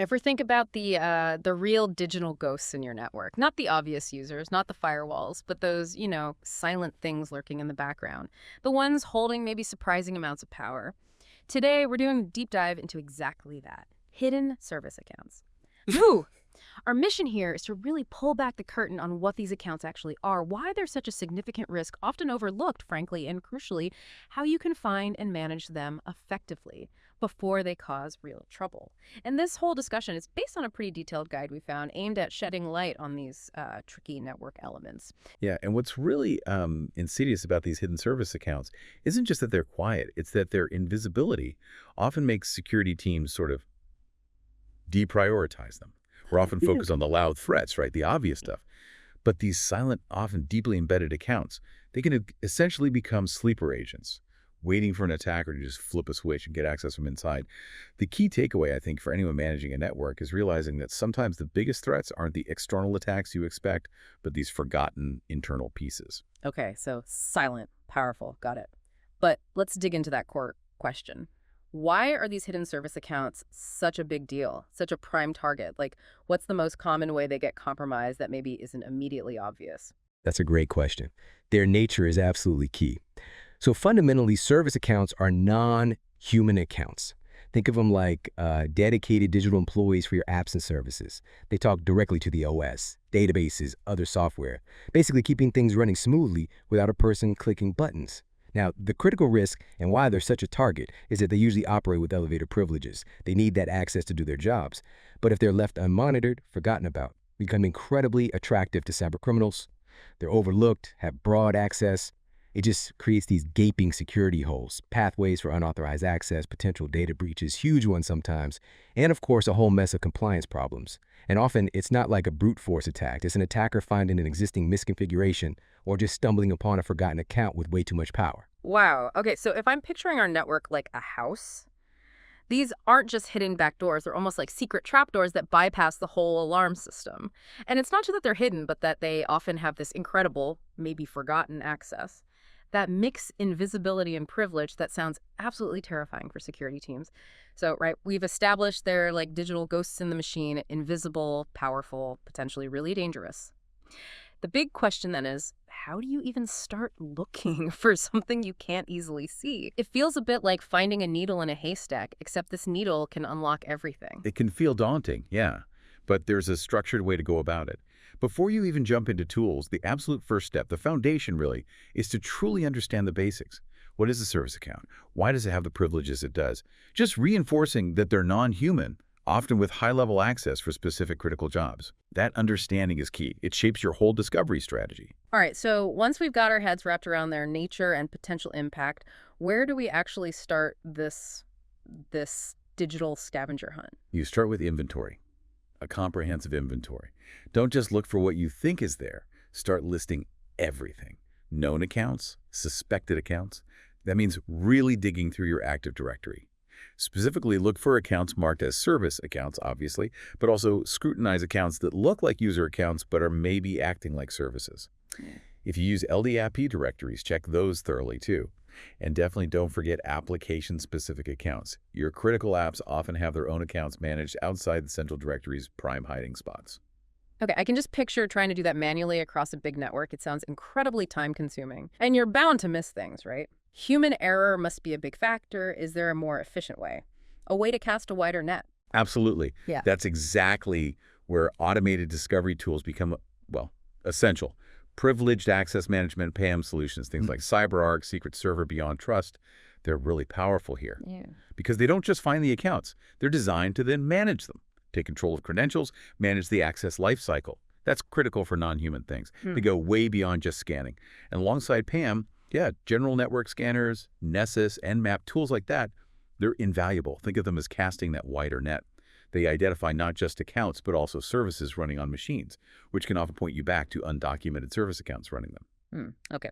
Ever think about the real digital ghosts in your network? Not the obvious users, not the firewalls, but those, silent things lurking in the background. The ones holding maybe surprising amounts of power. Today, we're doing a deep dive into exactly that. Hidden service accounts. Whew! Our mission here is to really pull back the curtain on what these accounts actually are, why they're such a significant risk, often overlooked, frankly, and crucially, how you can find and manage them effectively before they cause real trouble. And this whole discussion is based on a pretty detailed guide we found aimed at shedding light on these tricky network elements. Yeah, and what's really insidious about these hidden service accounts isn't just that they're quiet, it's that their invisibility often makes security teams sort of deprioritize them. We're often focused on the loud threats, right? The obvious stuff. But these silent, often deeply embedded accounts, they can essentially become sleeper agents, waiting for an attacker to just flip a switch and get access from inside. The key takeaway, I think, for anyone managing a network is realizing that sometimes the biggest threats aren't the external attacks you expect, but these forgotten internal pieces. Okay, so silent, powerful, got it. But let's dig into that core question. Why are these hidden service accounts such a big deal, such a prime target? Like, what's the most common way they get compromised that maybe isn't immediately obvious? That's a great question. Their nature is absolutely key. So fundamentally, service accounts are non-human accounts. Think of them like dedicated digital employees for your apps and services. They talk directly to the OS, databases, other software, basically keeping things running smoothly without a person clicking buttons. Now, the critical risk and why they're such a target is that they usually operate with elevated privileges. They need that access to do their jobs. But if they're left unmonitored, forgotten about, become incredibly attractive to cybercriminals. They're overlooked, have broad access. It just creates these gaping security holes, pathways for unauthorized access, potential data breaches, huge ones sometimes, and of course a whole mess of compliance problems. And often it's not like a brute force attack. It's an attacker finding an existing misconfiguration or just stumbling upon a forgotten account with way too much power. Wow. Okay, so if I'm picturing our network like a house, these aren't just hidden backdoors. They're almost like secret trapdoors that bypass the whole alarm system. And it's not just that they're hidden, but that they often have this incredible, maybe forgotten access. That mix invisibility and privilege that sounds absolutely terrifying for security teams. So, right, we've established they're like digital ghosts in the machine, invisible, powerful, potentially really dangerous. The big question then is, how do you even start looking for something you can't easily see? It feels a bit like finding a needle in a haystack, except this needle can unlock everything. It can feel daunting, yeah, but there's a structured way to go about it. Before you even jump into tools, the absolute first step, the foundation really, is to truly understand the basics. What is a service account? Why does it have the privileges it does? Just reinforcing that they're non-human, often with high-level access for specific critical jobs. That understanding is key. It shapes your whole discovery strategy. All right, so once we've got our heads wrapped around their nature and potential impact, where do we actually start this digital scavenger hunt? You start with inventory, a comprehensive inventory. Don't just look for what you think is there. Start listing everything. Known accounts, suspected accounts. That means really digging through your Active Directory. Specifically, look for accounts marked as service accounts, obviously, but also scrutinize accounts that look like user accounts but are maybe acting like services. If you use LDAP directories, check those thoroughly too. And definitely don't forget application-specific accounts. Your critical apps often have their own accounts managed outside the central directory's prime hiding spots. Okay, I can just picture trying to do that manually across a big network. It sounds incredibly time-consuming. And you're bound to miss things, right? Human error must be a big factor. Is there a more efficient way? A way to cast a wider net? Absolutely. Yeah. That's exactly where automated discovery tools become, well, essential. Privileged access management, PAM solutions, things like CyberArk, Secret Server Beyond Trust, they're really powerful here. Yeah. Because they don't just find the accounts. They're designed to then manage them. Take control of credentials, manage the access lifecycle. That's critical for non-human things. They go way beyond just scanning. And alongside PAM, yeah, general network scanners, Nessus, Nmap, tools like that, they're invaluable. Think of them as casting that wider net. They identify not just accounts, but also services running on machines, which can often point you back to undocumented service accounts running them. Okay.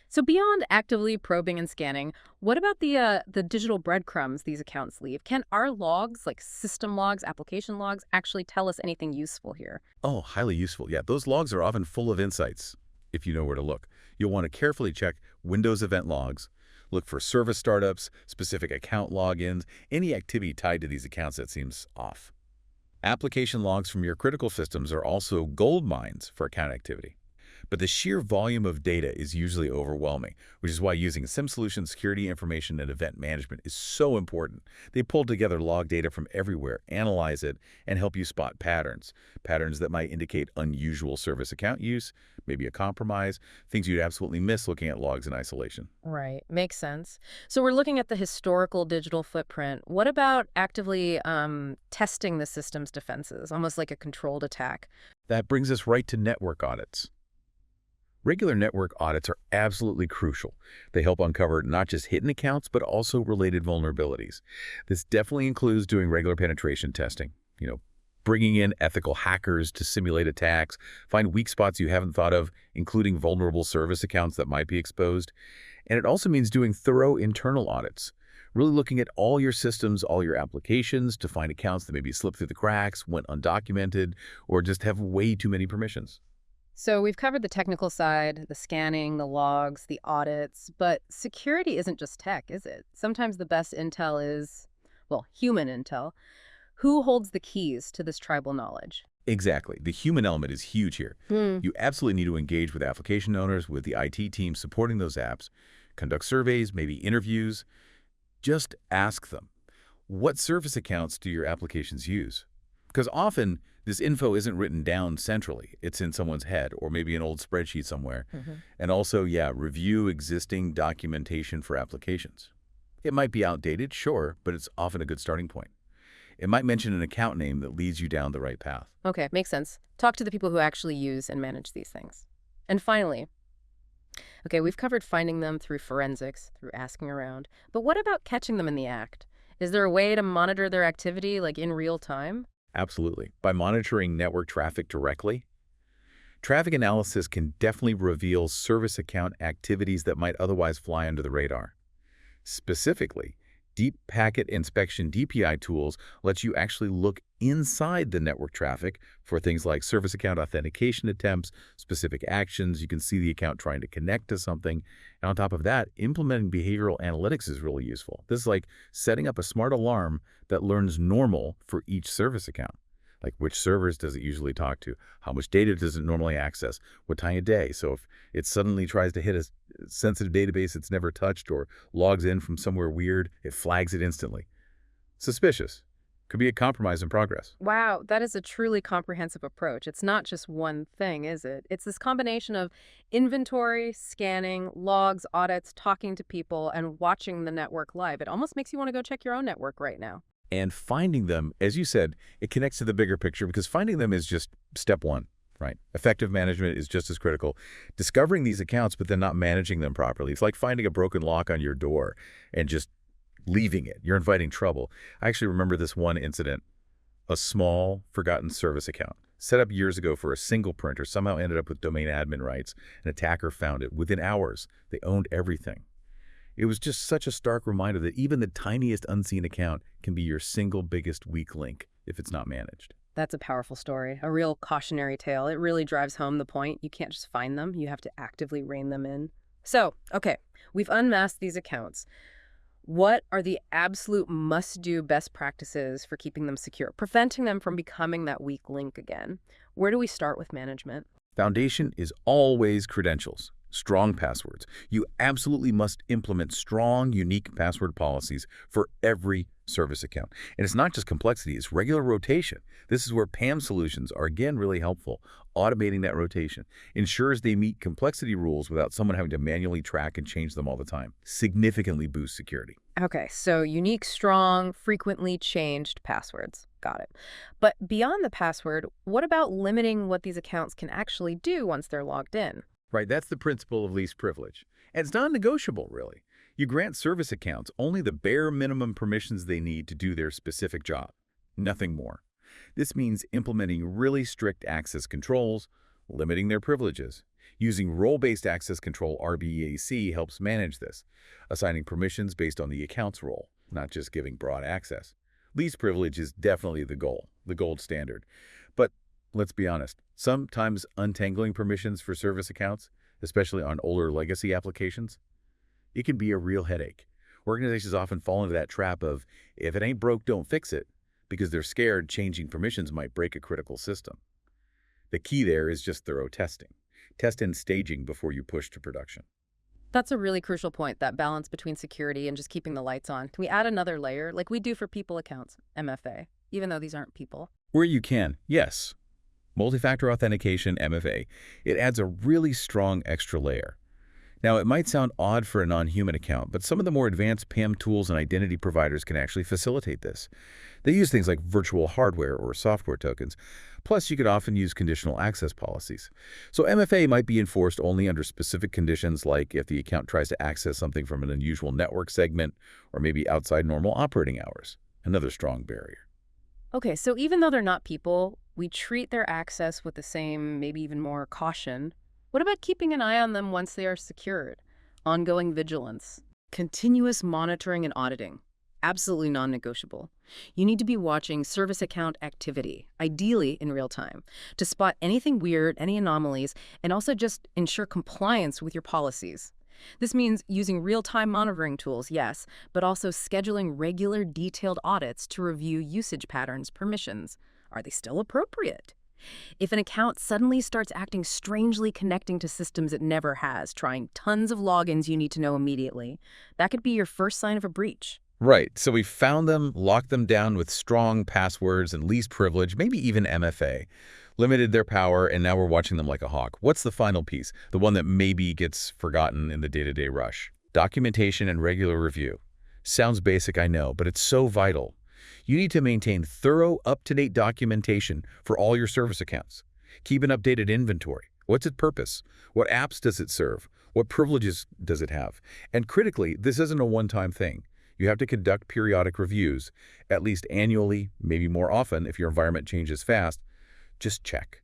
So beyond actively probing and scanning, what about the digital breadcrumbs these accounts leave? Can our logs, like system logs, application logs, actually tell us anything useful here? Oh, highly useful. Yeah, those logs are often full of insights if you know where to look. You'll want to carefully check Windows event logs, look for service startups, specific account logins, any activity tied to these accounts that seems off. Application logs from your critical systems are also gold mines for account activity. But the sheer volume of data is usually overwhelming, which is why using SIM Solution security information and event management is so important. They pull together log data from everywhere, analyze it, and help you spot patterns. Patterns that might indicate unusual service account use, maybe a compromise, things you'd absolutely miss looking at logs in isolation. Right. Makes sense. So we're looking at the historical digital footprint. What about actively testing the system's defenses, almost like a controlled attack? That brings us right to network audits. Regular network audits are absolutely crucial. They help uncover not just hidden accounts, but also related vulnerabilities. This definitely includes doing regular penetration testing, bringing in ethical hackers to simulate attacks, find weak spots you haven't thought of, including vulnerable service accounts that might be exposed. And it also means doing thorough internal audits, really looking at all your systems, all your applications to find accounts that maybe slip through the cracks, went undocumented, or just have way too many permissions. So we've covered the technical side, the scanning, the logs, the audits, but security isn't just tech, is it? Sometimes the best intel is, well, human intel. Who holds the keys to this tribal knowledge? Exactly. The human element is huge here. Hmm. You absolutely need to engage with application owners, with the IT team supporting those apps, conduct surveys, maybe interviews. Just ask them, what service accounts do your applications use? Because often, this info isn't written down centrally. It's in someone's head or maybe an old spreadsheet somewhere. And also, review existing documentation for applications. It might be outdated, sure, but it's often a good starting point. It might mention an account name that leads you down the right path. Okay, makes sense. Talk to the people who actually use and manage these things. And finally, okay, we've covered finding them through forensics, through asking around, but what about catching them in the act? Is there a way to monitor their activity, like in real time? Absolutely. By monitoring network traffic directly, traffic analysis can definitely reveal service account activities that might otherwise fly under the radar. Specifically, Deep Packet Inspection DPI tools lets you actually look inside the network traffic for things like service account authentication attempts, specific actions. You can see the account trying to connect to something. And on top of that, implementing behavioral analytics is really useful. This is like setting up a smart alarm that learns normal for each service account. Like which servers does it usually talk to? How much data does it normally access? What time of day? So if it suddenly tries to hit a sensitive database it's never touched or logs in from somewhere weird, it flags it instantly. Suspicious. Could be a compromise in progress. Wow, that is a truly comprehensive approach. It's not just one thing, is it? It's this combination of inventory, scanning, logs, audits, talking to people, and watching the network live. It almost makes you want to go check your own network right now. And finding them, as you said, it connects to the bigger picture because finding them is just step one, right? Effective management is just as critical. Discovering these accounts but then not managing them properly. It's like finding a broken lock on your door and just leaving it. You're inviting trouble. I actually remember this one incident, a small, forgotten service account set up years ago for a single printer somehow ended up with domain admin rights. An attacker found it. Within hours, they owned everything. It was just such a stark reminder that even the tiniest unseen account can be your single biggest weak link if it's not managed. That's a powerful story, a real cautionary tale. It really drives home the point. You can't just find them. You have to actively rein them in. So, okay, we've unmasked these accounts. What are the absolute must-do best practices for keeping them secure, preventing them from becoming that weak link again? Where do we start with management? Foundation is always credentials. Strong passwords. You absolutely must implement strong, unique password policies for every service account. And it's not just complexity, it's regular rotation. This is where PAM solutions are, again, really helpful. Automating that rotation ensures they meet complexity rules without someone having to manually track and change them all the time. Significantly boosts security. Okay, so unique, strong, frequently changed passwords. Got it. But beyond the password, what about limiting what these accounts can actually do once they're logged in? Right, that's the principle of least privilege. And it's non-negotiable, really. You grant service accounts only the bare minimum permissions they need to do their specific job, nothing more. This means implementing really strict access controls, limiting their privileges. Using role-based access control RBAC helps manage this, assigning permissions based on the account's role, not just giving broad access. Least privilege is definitely the goal, the gold standard. But let's be honest, sometimes untangling permissions for service accounts, especially on older legacy applications, it can be a real headache. Organizations often fall into that trap of, if it ain't broke, don't fix it. because they're scared changing permissions might break a critical system. The key there is just thorough testing. Test and staging before you push to production. That's a really crucial point, that balance between security and just keeping the lights on. Can we add another layer, like we do for people accounts, MFA, even though these aren't people? Where you can, yes. Multi-factor authentication, MFA, it adds a really strong extra layer. Now, it might sound odd for a non-human account, but some of the more advanced PAM tools and identity providers can actually facilitate this. They use things like virtual hardware or software tokens. Plus, you could often use conditional access policies. So MFA might be enforced only under specific conditions, like if the account tries to access something from an unusual network segment or maybe outside normal operating hours. Another strong barrier. Okay, so even though they're not people, we treat their access with the same, maybe even more caution. What about keeping an eye on them once they are secured? Ongoing vigilance, continuous monitoring and auditing. Absolutely non-negotiable. You need to be watching service account activity, ideally in real time, to spot anything weird, any anomalies, and also just ensure compliance with your policies. This means using real-time monitoring tools, yes, but also scheduling regular detailed audits to review usage patterns, permissions. Are they still appropriate? If an account suddenly starts acting strangely, connecting to systems it never has, trying tons of logins you need to know immediately, that could be your first sign of a breach. Right, so we found them, locked them down with strong passwords and least privilege, maybe even MFA, limited their power, and now we're watching them like a hawk. What's the final piece? The one that maybe gets forgotten in the day-to-day rush. Documentation and regular review. Sounds basic, I know, but it's so vital. You need to maintain thorough, up-to-date documentation for all your service accounts. Keep an updated inventory. What's its purpose? What apps does it serve? What privileges does it have? And critically, this isn't a one-time thing. You have to conduct periodic reviews, at least annually, maybe more often if your environment changes fast. Just check.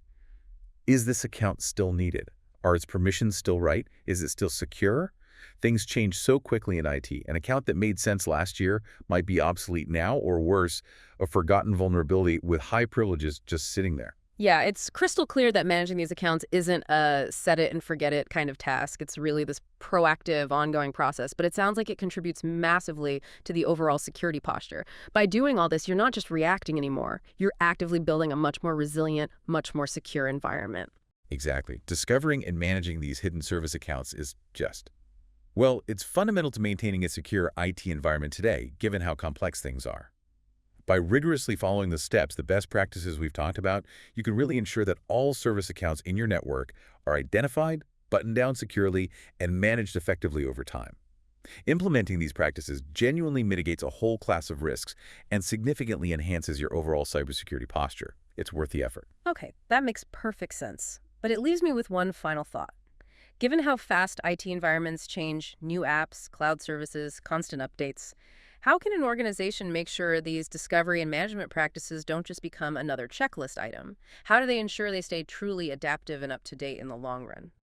Is this account still needed? Are its permissions still right? Is it still secure? Things change so quickly in IT. An account that made sense last year might be obsolete now, or worse, a forgotten vulnerability with high privileges just sitting there. Yeah, it's crystal clear that managing these accounts isn't a set it and forget it kind of task. It's really this proactive, ongoing process, but it sounds like it contributes massively to the overall security posture. By doing all this, you're not just reacting anymore. You're actively building a much more resilient, much more secure environment. Exactly. Discovering and managing these hidden service accounts is just, well, it's fundamental to maintaining a secure IT environment today, given how complex things are. By rigorously following the steps, the best practices we've talked about, you can really ensure that all service accounts in your network are identified, buttoned down securely, and managed effectively over time. Implementing these practices genuinely mitigates a whole class of risks and significantly enhances your overall cybersecurity posture. It's worth the effort. Okay, that makes perfect sense. But it leaves me with one final thought. Given how fast IT environments change, new apps, cloud services, constant updates, how can an organization make sure these discovery and management practices don't just become another checklist item? How do they ensure they stay truly adaptive and up to date in the long run?